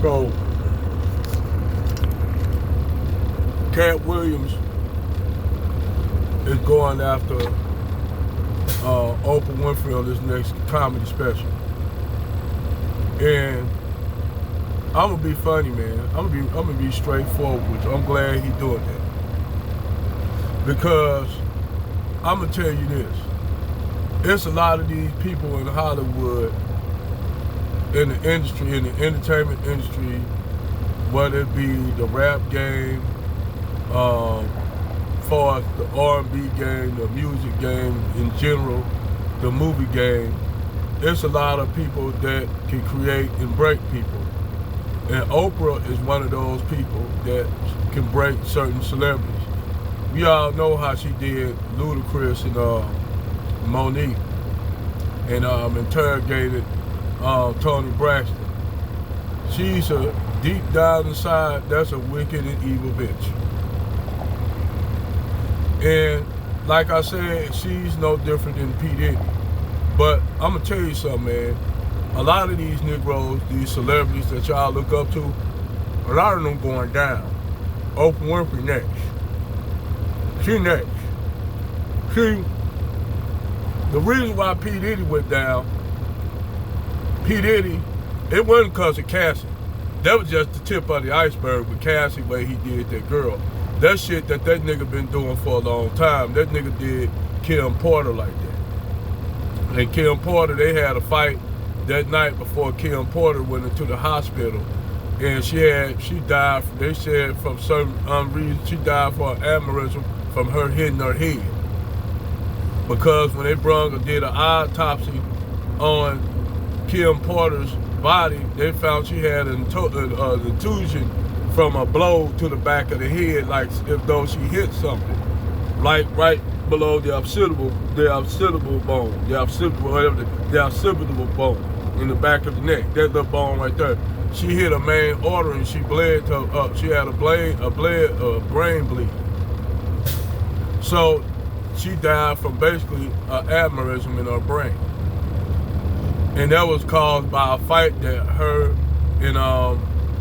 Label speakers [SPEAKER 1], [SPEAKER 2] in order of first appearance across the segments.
[SPEAKER 1] So, Cat Williams is going after Oprah Winfrey on this next comedy special. And I'm gonna be funny, man. I'm gonna be straightforward with you. I'm glad he's doing that. Because I'm gonna tell you this. It's a lot of these people in Hollywood, in the industry, in the entertainment industry, whether it be the rap game, far as the R&B game, the music game in general, the movie game, there's a lot of people that can create and break people. And Oprah is one of those people that can break certain celebrities. We all know how she did Ludacris and Monique and interrogated Tony Braxton. She's a deep down inside, that's a wicked and evil bitch. And like I said, she's no different than Pededdy. But I'm gonna tell you something, man. A lot of these Negroes, these celebrities that y'all look up to, a lot of them going down. Oprah Winfrey next. She next. See, the reason why Pededdy went down, Pededdy, it wasn't because of Cassie. That was just the tip of the iceberg with Cassie, where he did that girl. That shit that nigga been doing for a long time. That nigga did Kim Porter like that. And Kim Porter, they had a fight that night before Kim Porter went into the hospital. And she died, they said from some reason, she died for an aneurysm from her hitting her head. Because when they did an autopsy on Kim Porter's body, they found she had an contusion from a blow to the back of the head, like if though she hit something, like right below the occipital bone, the occipital bone in the back of the neck, that little bone right there. She hit a main artery and she bled to she had a brain bleed. So she died from basically an aneurysm in her brain, and that was caused by a fight that her and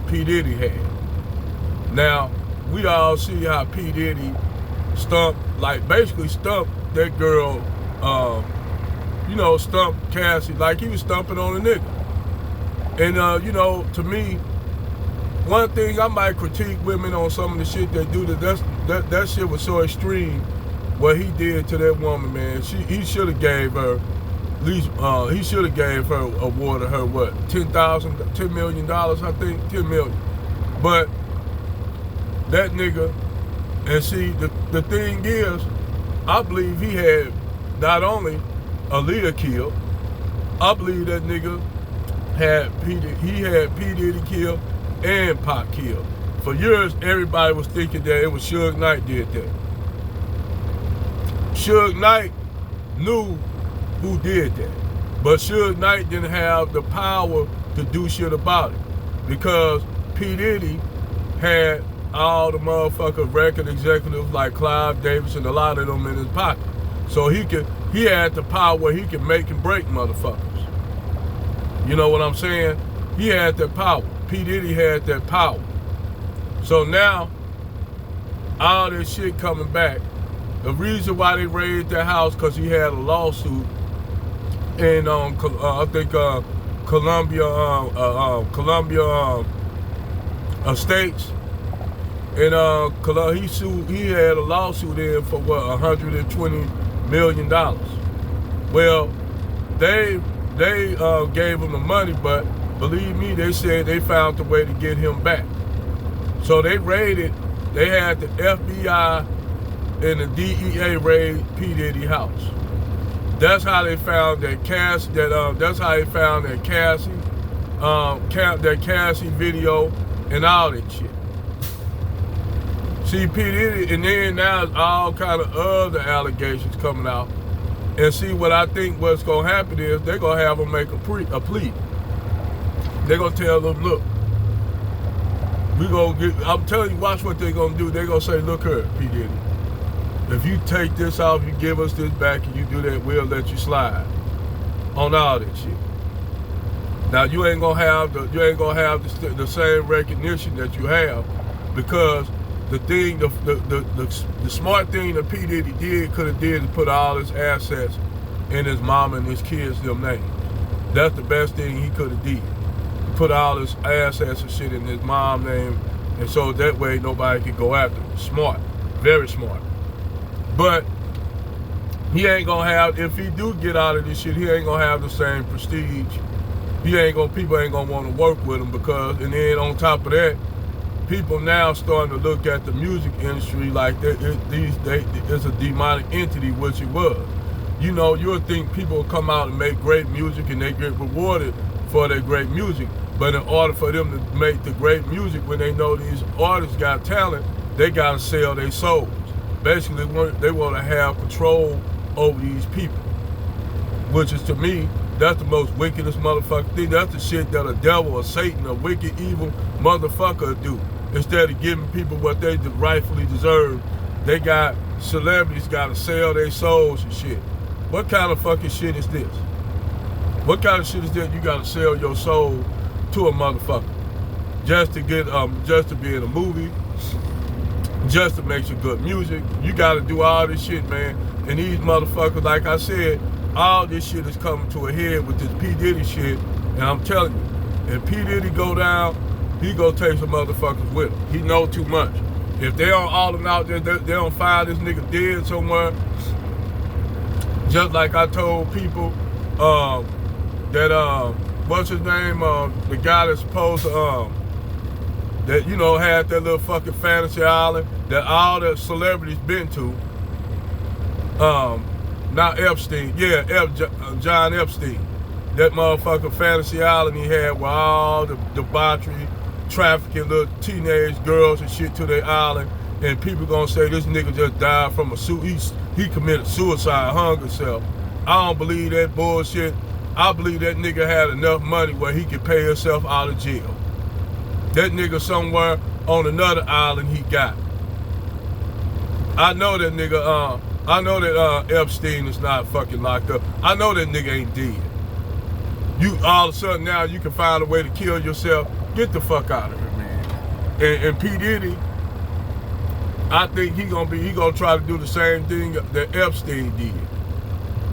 [SPEAKER 1] Pededdy had. Now, we all see how Pededdy basically stumped that girl, stumped Cassie like he was stumping on a nigga. And, to me, one thing I might critique women on some of the shit they do, that shit was so extreme, what he did to that woman, man. He should have gave her, at least, he should have gave her, awarded her, what, $10 million, I think, $10 million. But that nigga, and see, the thing is, I believe he had not only Aaliyah killed, I believe that nigga had P. Diddy killed and Pac killed. For years, everybody was thinking that it was Suge Knight did that. Suge Knight knew who did that, but Suge Knight didn't have the power to do shit about it, because P. Diddy had all the motherfucking record executives like Clive Davis and a lot of them in his pocket. So he had the power where he could make and break motherfuckers. You know what I'm saying? He had that power. P. Diddy had that power. So now, all this shit coming back, the reason why they raided that house, because he had a lawsuit in, I think, Columbia Estates. And he had a lawsuit in for what, $120 million. Well, they gave him the money, but believe me, they said they found a way to get him back. So they raided, they had the FBI and the DEA raid P. Diddy house. That's how they found that Cassie video and all that shit. See, P. Diddy, and then now all kind of other allegations coming out. And see, what I think what's going to happen is they're going to have them make a plea. They're going to tell them, look, I'm telling you, watch what they're going to do. They're going to say, look here, P. Diddy, if you take this off, you give us this back, and you do that, we'll let you slide on all that shit. Now you ain't gonna have the same recognition that you have, because the smart thing that P. Diddy could have did is put all his assets in his mama and his kids' them names. That's the best thing he could have did. Put all his assets and shit in his mom's name, and so that way nobody could go after him. Smart, very smart. But he ain't gonna have, if he do get out of this shit, he ain't gonna have the same prestige. People ain't gonna want to work with him, because, and then on top of that, people now starting to look at the music industry like it's a demonic entity, which it was. You know, you'll think people will come out and make great music and they get rewarded for their great music. But in order for them to make the great music, when they know these artists got talent, they gotta sell their souls. Basically, they want to have control over these people, which is, to me, that's the most wickedest motherfucking thing. That's the shit that a devil or Satan, a wicked, evil motherfucker do. Instead of giving people what they rightfully deserve, celebrities gotta sell their souls and shit. What kind of fucking shit is this? What kind of shit is that you gotta sell your soul to a motherfucker just to get just to be in a movie, just to make some good music? You gotta do all this shit, man. And these motherfuckers, like I said, all this shit is coming to a head with this P. Diddy shit. And I'm telling you, if P. Diddy go down, he gonna take some motherfuckers with him. He know too much. If they don't all them out there, they don't find this nigga dead somewhere. Just like I told people that what's his name? The guy that's supposed to that, you know, had that little fucking fantasy island that all the celebrities been to. Not Epstein, yeah, John Epstein. That motherfucking fantasy island he had with all the debauchery, trafficking little teenage girls and shit to their island, and people gonna say this nigga just died from he committed suicide, hung himself. I don't believe that bullshit. I believe that nigga had enough money where he could pay himself out of jail. That nigga somewhere on another island he got. I know that nigga, I know that Epstein is not fucking locked up. I know that nigga ain't dead. You all of a sudden now you can find a way to kill yourself. Get the fuck out of here, man. And P. Diddy, I think he gonna try to do the same thing that Epstein did.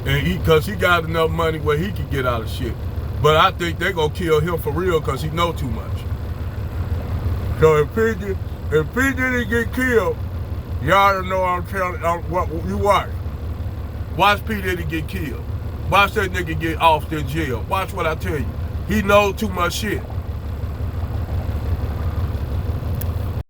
[SPEAKER 1] And cause he got enough money where he could get out of shit. But I think they gonna kill him for real, cause he know too much. So if P. Diddy get killed, y'all know I'm telling what you watch. Watch P. Diddy get killed. Watch that nigga get off in jail. Watch what I tell you. He knows too much shit.